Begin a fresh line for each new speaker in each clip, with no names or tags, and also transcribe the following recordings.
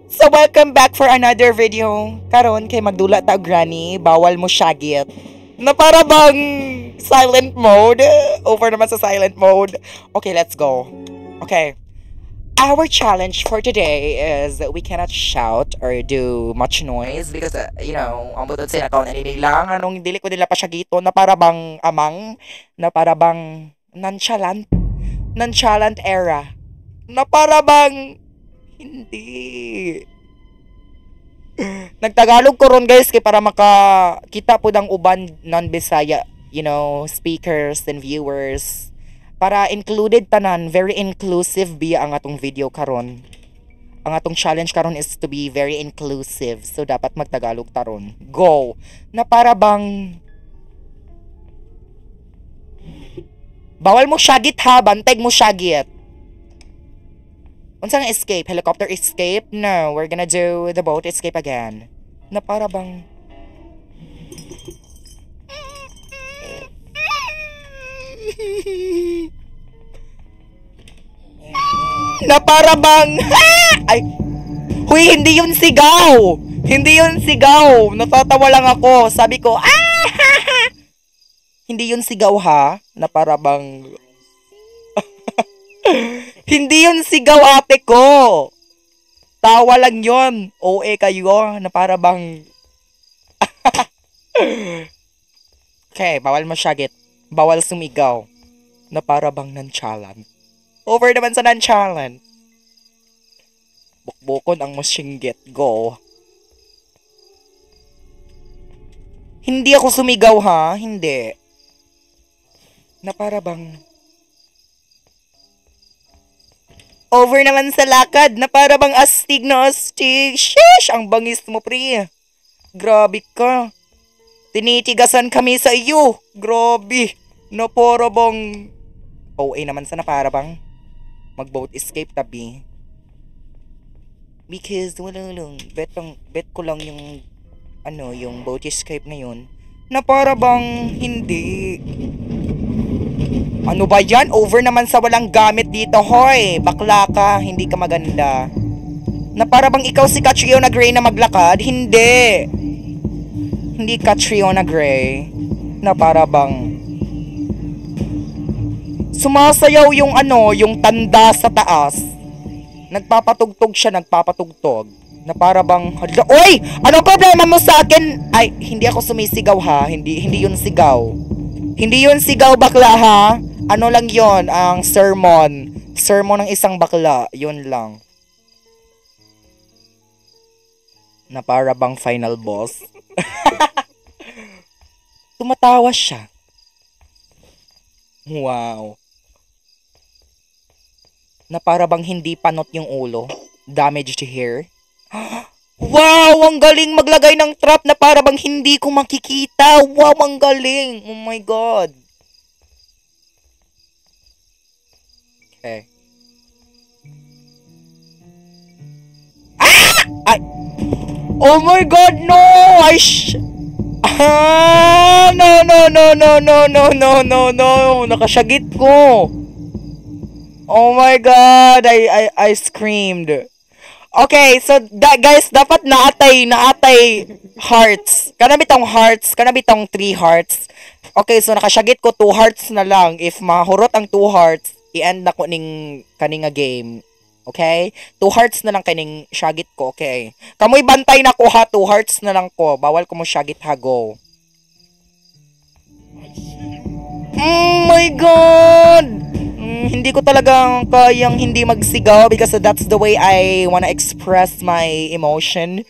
So welcome back for another video. Karon kay magdula ta og granny, bawal mo syagit. Na para bang silent mode. Over naman sa silent mode. Okay, let's go. Okay. Our challenge for today is that we cannot shout or do much noise because ang butod sila kaon lang anong dili ko nila pa syagito na para bang amang, na para bang nonchalant era. Na para bang hindi. Nagtagalog ko ron guys kay para makakita po ng uban non-Bisaya, speakers and viewers. Para included tanan, very inclusive biya ang atong video karon. Ang atong challenge karon is to be very inclusive. So dapat magtagalog taron. Go. Na para bang bawal mo syagit ha, banteg mo syagit. Unsang escape? Helicopter escape? No, we're gonna do the boat escape again. Na para bang na para bang ay, huy, hindi yun sigaw. Hindi yun sigaw. Natatawa lang ako. Sabi ko, hindi yun sigaw ha. Na para bang hindi yun sigaw ate ko. Tawa lang yun. OA kayo na para bang okay, bawal masyagit. Bawal sumigaw. Na para bang nonchalant. Over naman sa nonchalant. Bukbukon ang musinggit. Go. Hindi ako sumigaw ha. Hindi. Na para bang over naman sa lakad na para bang astig na astig. Sheesh! Ang bangis mo, pre. Grabe ka. Tinitigasan kami sa iyo. Grabe. Na para bang OA naman sa na para bang mag-boat escape tabi. Because wala lang. Bet ko lang yung yung boat escape ngayon. Na para bang hindi. Ano ba yan? Over naman sa walang gamit dito, hoy. Bakla ka, hindi ka maganda. Na para bang ikaw si Catriona Gray na maglakad? Hindi. Hindi Catriona Gray. Na para bang sumasayaw yung yung tanda sa taas. Nagpapatugtog siya, nagpapatugtog. Na para bang, oy! Anong problema mo sa akin? Ay, hindi ako sumisigaw ha. Hindi yun sigaw. Hindi yun sigaw, bakla ha. Ano lang yon, ang sermon. Sermon ng isang bakla. Yun lang. Na para bang final boss. Tumatawa siya. Wow. Na para bang hindi panot yung ulo. Damaged hair. Wow! Ang galing maglagay ng trap na para bang hindi ko makikita. Wow! Ang galing. Oh my God. Okay. Ay! Oh my God, no! No. Nakasyagit ko. Oh my God, I screamed. Okay, so guys, dapat naatay hearts. Kana bitong hearts, kana bitong 3 hearts. Okay, so nakasyagit ko 2 hearts na lang. If mahurot ang 2 hearts, i-end na ko ning kaninga game. Okay? 2 hearts na lang kaning syagit ko, okay? Kamoy bantay na ko ha, 2 hearts na lang ko. Bawal ko mo syagit ha, go. Oh my God! Hindi ko talaga kayang hindi magsigaw because that's the way I wanna express my emotion.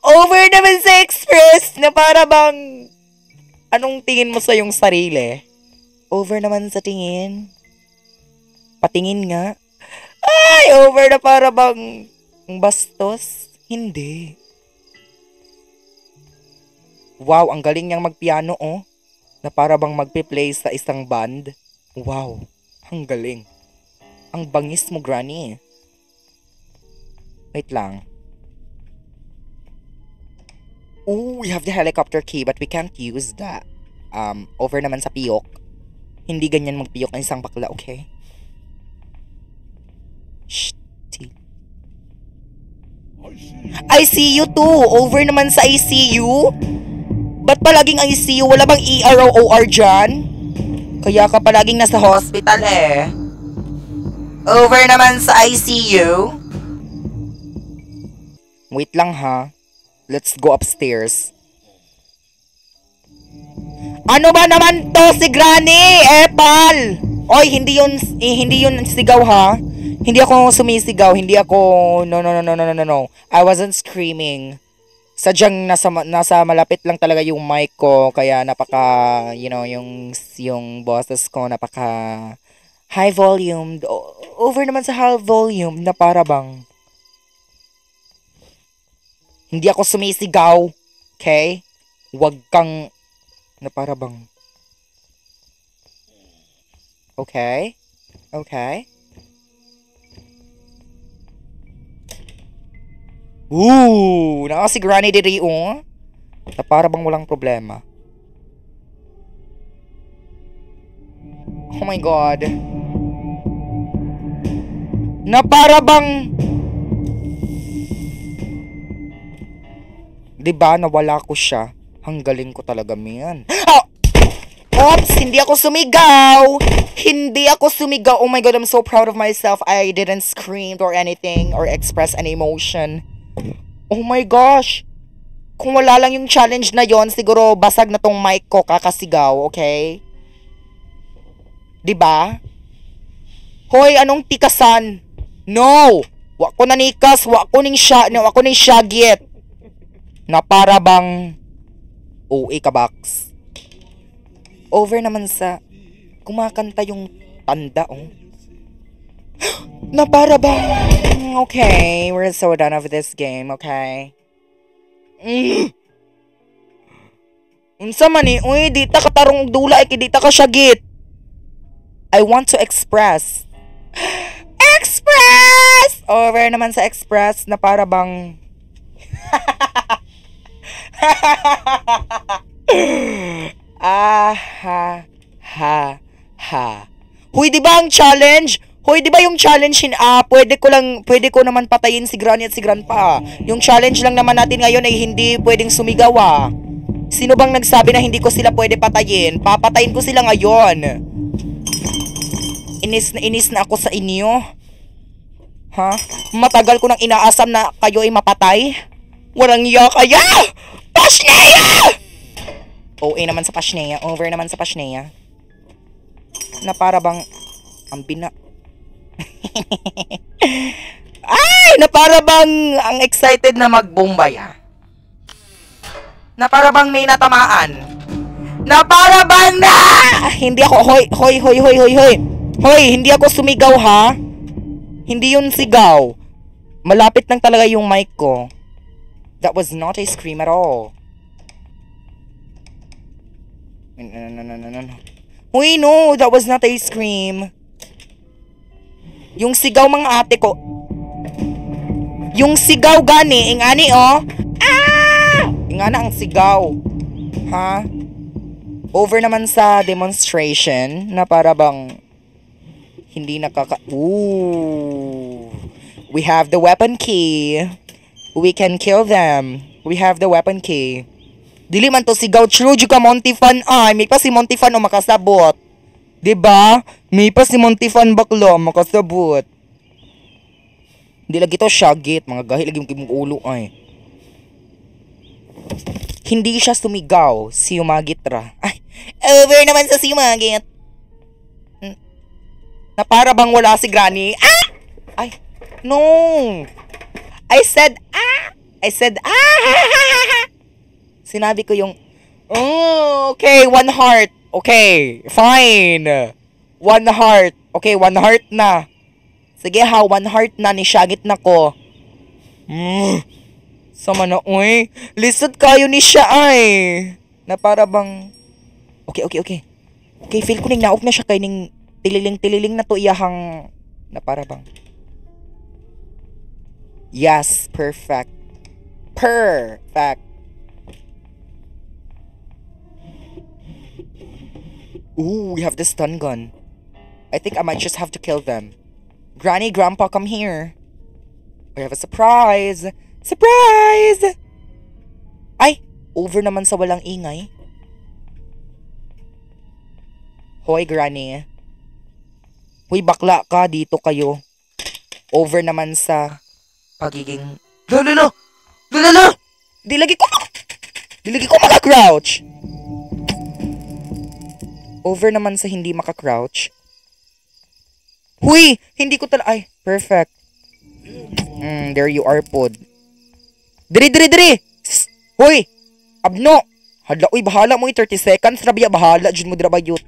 Over naman sa express na para bang anong tingin mo sa yung sarili? Over naman sa tingin. Patingin nga. Ay, over na para bang bastos? Hindi. Wow, ang galing niyang magpiano, oh. Na para bang magpe-play sa isang band. Wow, ang galing. Ang bangis mo, Granny. Wait lang. Oh, we have the helicopter key but we can't use that. Over naman sa piyok. Hindi ganyan magpiyok ng isang bakla, okay? Shh. ICU too. Over naman sa ICU. Ba't palaging ICU? Wala bang ER o OR dyan? Kaya ka palaging nasa hospital eh. Over naman sa ICU. Wait lang ha. Let's go upstairs. Ano ba naman to si Granny? Epal! Oy, hindi yun sigaw ha. Hindi ako sumisigaw. Hindi ako... No. I wasn't screaming. Sadyang nasa malapit lang talaga yung mic ko. Kaya napaka... yung boses ko napaka... high volume. Over naman sa high volume na para bang... Hindi ako sumisigaw. Okay? Huwag kang... na para bang... Okay? Okay? Naka si Granny diri na para bang walang problema. Oh my God. Na para bang... Diba, nawala ko siya. Ang galing ko talaga, man. Oh! Oops, hindi ako sumigaw. Hindi ako sumigaw. Oh my God, I'm so proud of myself. I didn't scream or anything or express any emotion. Oh my gosh. Kung wala lang yung challenge na yon, siguro basag na tong mic ko kakasigaw, okay? Diba? Hoy, anong tikasan? No! Wa ko nanikas, wa ko ning syagit. Na para bang OA ka box. Over naman sa kumakanta yung tanda, oh. Na para bang okay, we're so done of this game, okay? Unsa man ni? Uy, di ta katarong dula di ta ka syagit. I want to express. Express! Over naman sa express na para bang Hoy, di ba ang challenge? Hoy, di ba yung challenge pwede ko naman patayin si Granny at si Grandpa. Yung challenge lang naman natin ngayon ay hindi pwedeng sumigaw ah. Sino bang nagsabi na hindi ko sila pwede patayin? Papatayin ko sila ngayon. Inis na ako sa inyo. Ha? Matagal ko nang inaasam na kayo ay mapatay. Walang iya kaya! Pasneya! OA naman sa Pasneya. Over naman sa Pasneya. Na para bang ang ay! Na para bang ang excited na magbombay ha? Na para bang may natamaan? Na para bang na! Hindi ako, hoy! Hoy, hindi ako sumigaw ha? Hindi yun sigaw. Malapit lang talaga yung mic ko. That was not a scream at all. No. Uy, no, that was not a scream. Yung sigaw mga ate ko. Yung sigaw gani, ingani oh. Ah! Ingana ang sigaw. Ha? Over naman sa demonstration na para bang hindi Ooh. We have the weapon key. We can kill them. We have the weapon key. Dili man to sigaw true ka Montifan ay. May pa si Montifan o makasabot. Diba? May pa si Montifan baklo makasabot. Hindi lagi to syagit. Mga gahi lagi yung ulo ay. Hindi siya sumigaw. Siyumagit ra. Ay, over naman sa siyumagit. Na para bang wala si Granny. Ah! Ay, no. I said, Sinabi ko yung, okay, one heart. Okay, fine. One heart. Okay, one heart na. Sige ha, one heart na, nisyagit na ko. Sama na, uy. Lisod kayo ni siya ay. Na para bang, okay. Okay, feel ko ning naog na siya kay ning tililing na to iyahang, na para bang, yes, perfect. Ooh, we have the stun gun. I think I might just have to kill them. Granny, Grandpa, come here. We have a surprise. Surprise! Ay, over naman sa walang ingay. Hoy, Granny. Hoy, bakla ka, dito kayo. Over naman sa pagiging... Lala! Di lagi ko maka-crouch. Over naman sa hindi maka-crouch. Huy! Hindi ko Ay, perfect. There you are, pod. Diri! Huy! Abno! Hala, uy, bahala mo 30 seconds. Rabia, bahala. Jun mo drabayot.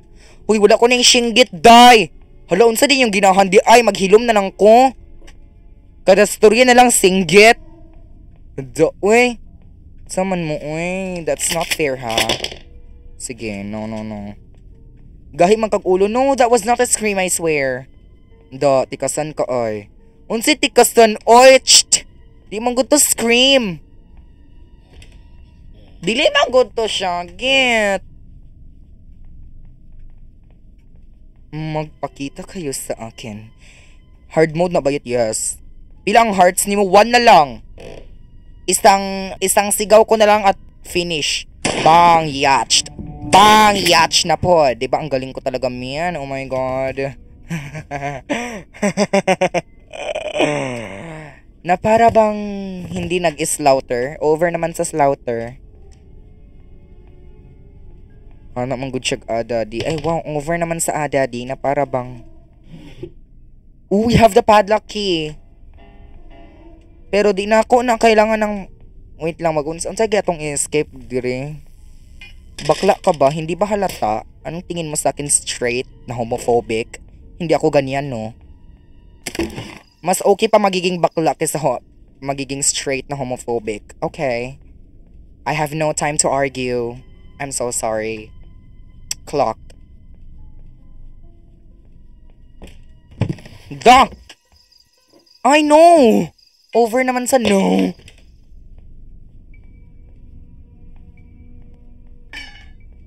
Huy, wala ko na yung singgit, day. Hala, unsa din yung ginahan di ay. Maghilom na lang ko. Kada storya na lang singgit. Da, uy. Saman mo, uy. That's not fair, ha? Sige, no. Gahi man kag ulo. No, that was not a scream, I swear. Da, tikasan ka, ay. Unsi tikasan, oy. Di man good to scream. Dili man good to siya, get. Magpakita kayo sa akin. Hard mode na ba yun? Yes. Bilang hearts ni mo, 1 na lang. Isang sigaw ko na lang at finish. Bang, yatch. Bang, yatch na po. Diba ang galing ko talaga, man? Oh my God. Na para bang hindi nag-slaughter. Over naman sa slaughter. Ano mang good siya Adadi. Ay wow, over naman sa Adadi na para bang... Ooh, we have the padlock key. Pero di na ako na kailangan ng... Wait lang, mag-unsay gatong escape dire. Bakla ka ba? Hindi ba halata? Anong tingin mo sa akin straight na homophobic? Hindi ako ganyan, no? Mas okay pa magiging bakla kaysa magiging straight na homophobic. Okay. I have no time to argue. I'm so sorry. Clocked. Da! I know! Over naman sa no.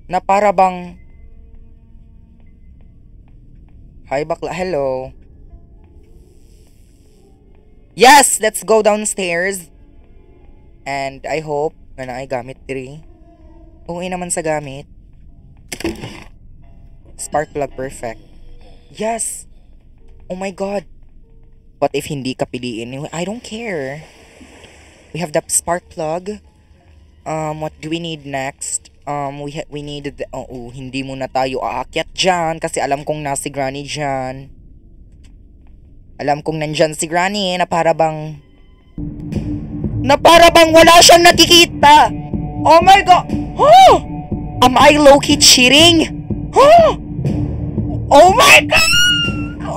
Na para bang... Hi bakla, hello. Yes! Let's go downstairs. And I hope na ay gamit 3. Uwi naman sa gamit. Spark plug, perfect. Yes! Oh my God. What if hindi ka piliin? I don't care. We have the spark plug. What do we need next? We need the... Oh, hindi muna tayo aakyat dyan kasi alam kong nasi Granny dyan. Alam kong nandyan si Granny na para bang wala siyang nakikita. Oh my God! Huh? Am I low-key cheating? Huh? Oh my God!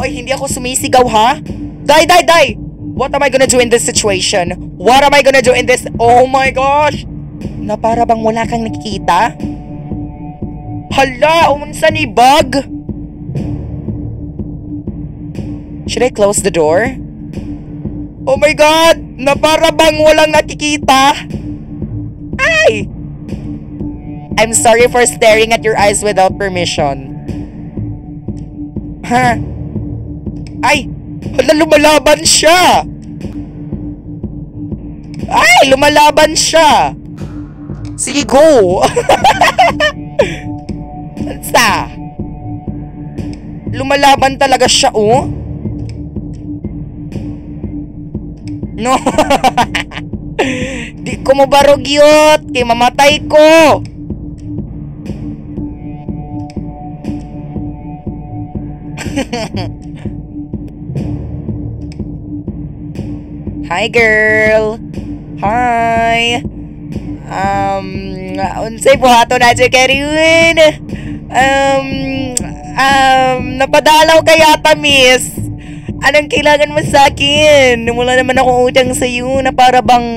Oy, hindi ako sumisigaw, ha? Die! What am I gonna do in this situation? What am I gonna do in this? Oh my gosh! Na para bang wala kang nakikita? Hala, unsa ni bug? Should I close the door? Oh my God! Na para bang walang nakikita? Ay! I'm sorry for staring at your eyes without permission. Ha? Ay! Hala, lumalaban siya! Ay! Lumalaban siya! Sige, go! Basta! Lumalaban talaga siya, oh? No! Di ko mo barugyot! Kay mamatay ko! Hi, girl! Hi! Unsay buhato na siya karon? Napadalaw kaya ta, miss? Anong kailangan mo sa akin? Wala naman akong utang sa'yo na para bang...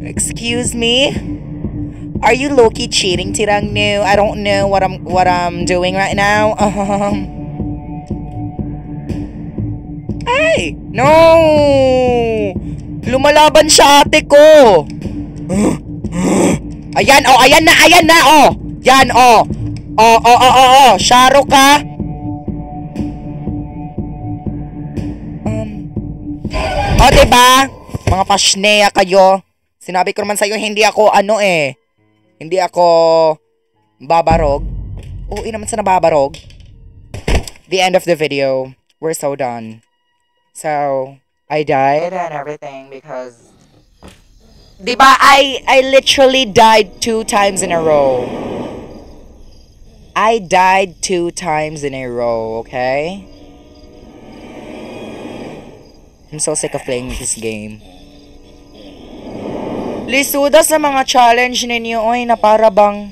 Excuse me? Are you low-key cheating, Tirang? No, I don't know what I'm doing right now. Ay! No! Lumalaban siya, ate ko! Ayan, oh! Ayan na, oh! Yan, oh! Oh! Sharo ka! Oh, diba? Mga pasneya kayo. Sinabi ko naman sa'yo, hindi ako hindi ako babarog. Oo, naman sa nababarog. The end of the video. We're so done. So, I died and everything because... Diba, I literally died 2 times in a row. I died 2 times in a row, okay? I'm so sick of playing this game. Lisuda sa mga challenge ninyo, oy, na para bang